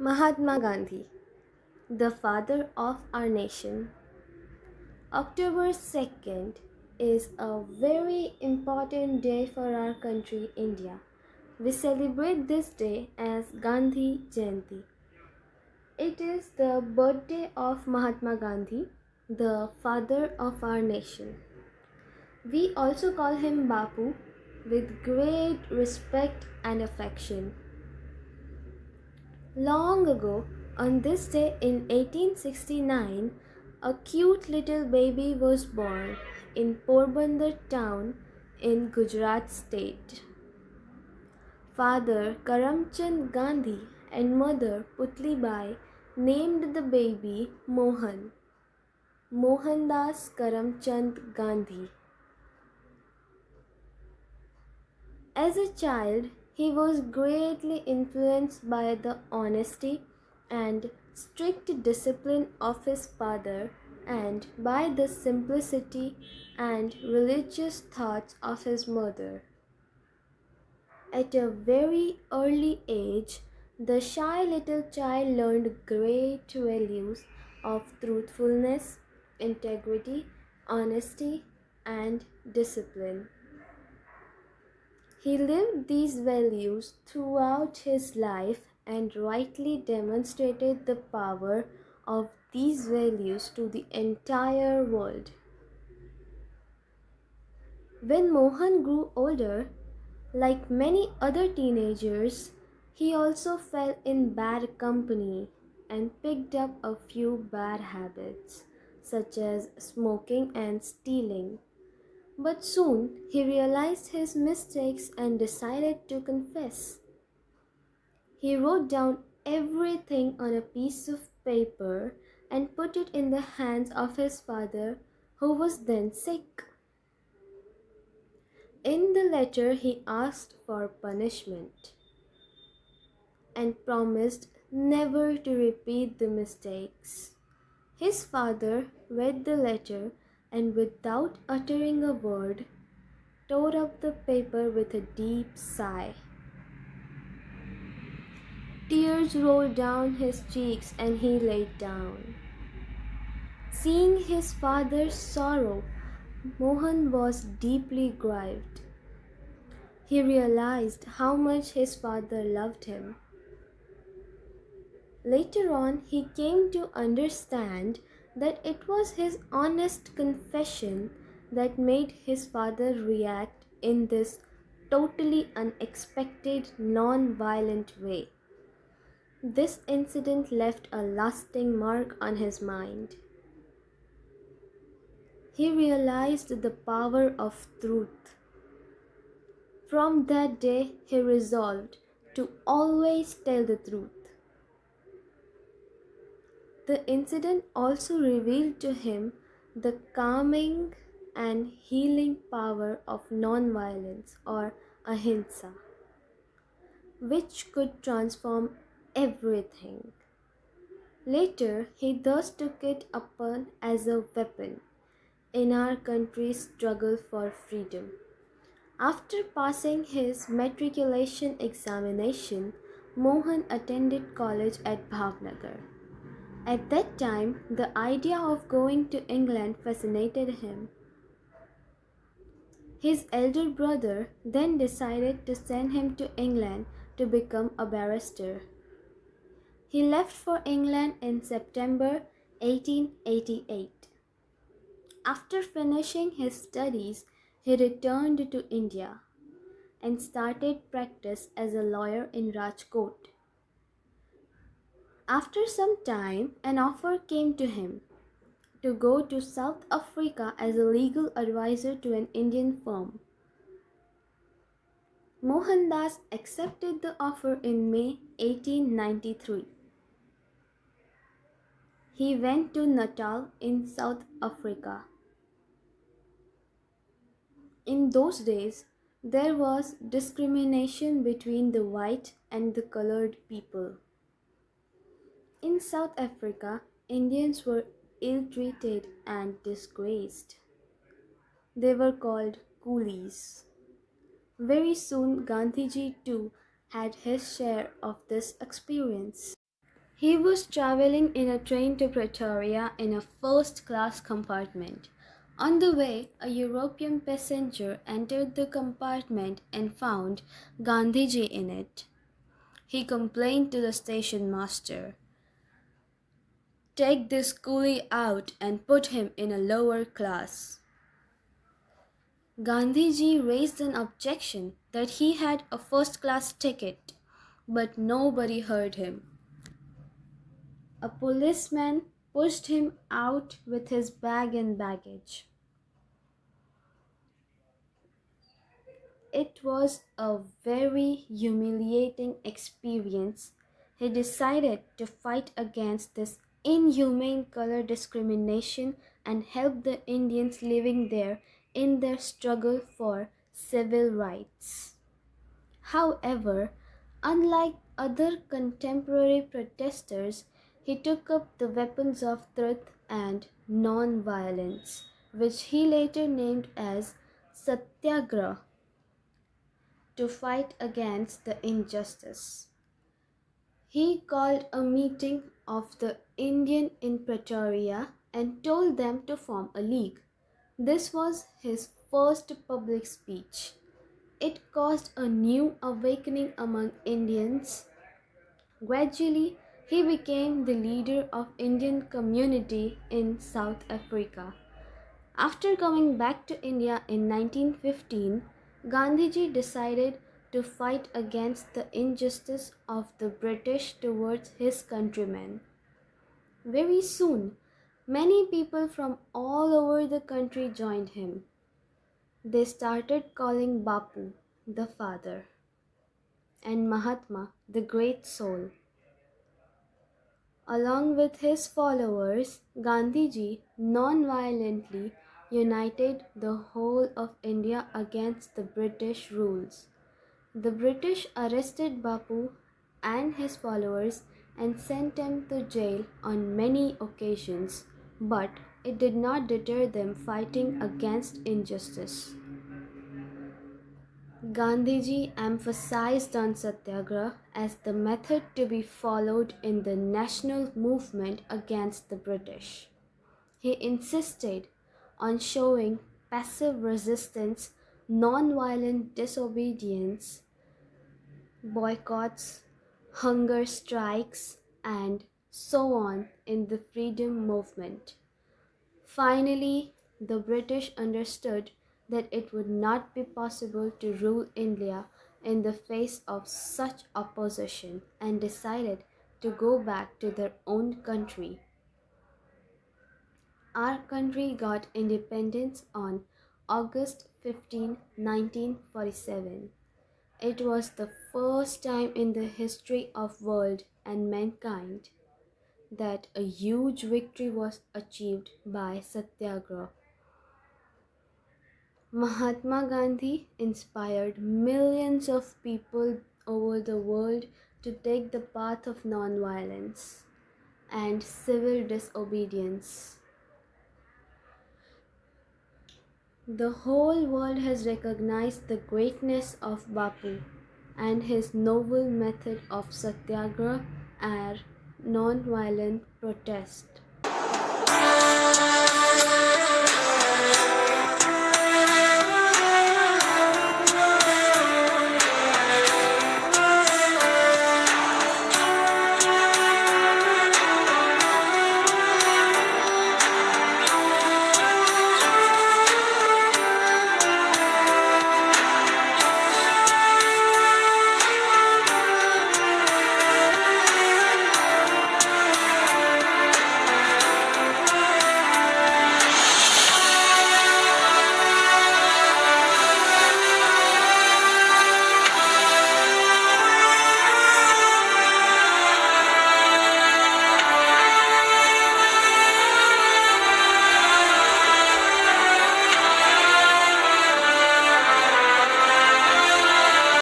Mahatma Gandhi, the father of our nation. October 2nd is a very important day for our country, India. We celebrate this day as Gandhi Jayanti. It is the birthday of Mahatma Gandhi, the father of our nation. We also call him Bapu with great respect and affection. Long ago, on this day in 1869, a cute little baby was born in Porbandar town in Gujarat state. Father Karamchand Gandhi and mother Putlibai named the baby Mohan, Mohandas Karamchand Gandhi. As a child, he was greatly influenced by the honesty and strict discipline of his father and by the simplicity and religious thoughts of his mother. At a very early age, the shy little child learned great values of truthfulness, integrity, honesty, and discipline. He lived these values throughout his life and rightly demonstrated the power of these values to the entire world. When Mohan grew older, like many other teenagers, he also fell in bad company and picked up a few bad habits, such as smoking and stealing. But soon he realized his mistakes and decided to confess. He wrote down everything on a piece of paper and put it in the hands of his father, who was then sick. In the letter, he asked for punishment and promised never to repeat the mistakes. His father read the letter and, without uttering a word, tore up the paper with a deep sigh. Tears rolled down his cheeks and he lay down. Seeing his father's sorrow, Mohan was deeply grieved. He realized how much his father loved him. Later on, he came to understand that it was his honest confession that made his father react in this totally unexpected, non-violent way. This incident left a lasting mark on his mind. He realized the power of truth. From that day, he resolved to always tell the truth. The incident also revealed to him the calming and healing power of non-violence or ahimsa, which could transform everything. Later, he thus took it upon as a weapon in our country's struggle for freedom. After passing his matriculation examination, Mohan attended college at Bhavnagar. At that time, the idea of going to England fascinated him. His elder brother then decided to send him to England to become a barrister. He left for England in September 1888. After finishing his studies, he returned to India and started practice as a lawyer in Rajkot. After some time, an offer came to him to go to South Africa as a legal advisor to an Indian firm. Mohandas accepted the offer in May 1893. He went to Natal in South Africa. In those days, there was discrimination between the white and the colored people. In South Africa, Indians were ill-treated and disgraced. They were called coolies. Very soon, Gandhiji too had his share of this experience. He was traveling in a train to Pretoria in a first class compartment. On the way, a European passenger entered the compartment and found Gandhiji in it. He complained to the station master. Take this coolie out and put him in a lower class. Gandhiji raised an objection that he had a first class ticket, but nobody heard him. A policeman pushed him out with his bag and baggage. It was a very humiliating experience. He decided to fight against this inhumane color discrimination and help the Indians living there in their struggle for civil rights. However, unlike other contemporary protesters, he took up the weapons of truth and non-violence, which he later named as Satyagraha, to fight against the injustice. He called a meeting of the Indian in Pretoria and told them to form a league. This was his first public speech. It caused a new awakening among Indians. Gradually, he became the leader of Indian community in South Africa. After coming back to India in 1915, Gandhiji decided to fight against the injustice of the British towards his countrymen. Very soon, many people from all over the country joined him. They started calling Bapu the father and Mahatma the great soul. Along with his followers, Gandhiji non-violently united the whole of India against the British rules. The British arrested Bapu and his followers and sent them to jail on many occasions, but it did not deter them fighting against injustice. Gandhiji emphasized on Satyagraha as the method to be followed in the national movement against the British. He insisted on showing passive resistance, non-violent disobedience, boycotts, hunger strikes, and so on in the freedom movement. Finally, the British understood that it would not be possible to rule India in the face of such opposition and decided to go back to their own country. Our country got independence on August 15, 1947. It was the first time in the history of world and mankind that a huge victory was achieved by Satyagraha. Mahatma Gandhi inspired millions of people over the world to take the path of nonviolence and civil disobedience. The whole world has recognized the greatness of Bapu and his noble method of satyagraha and non-violent protest.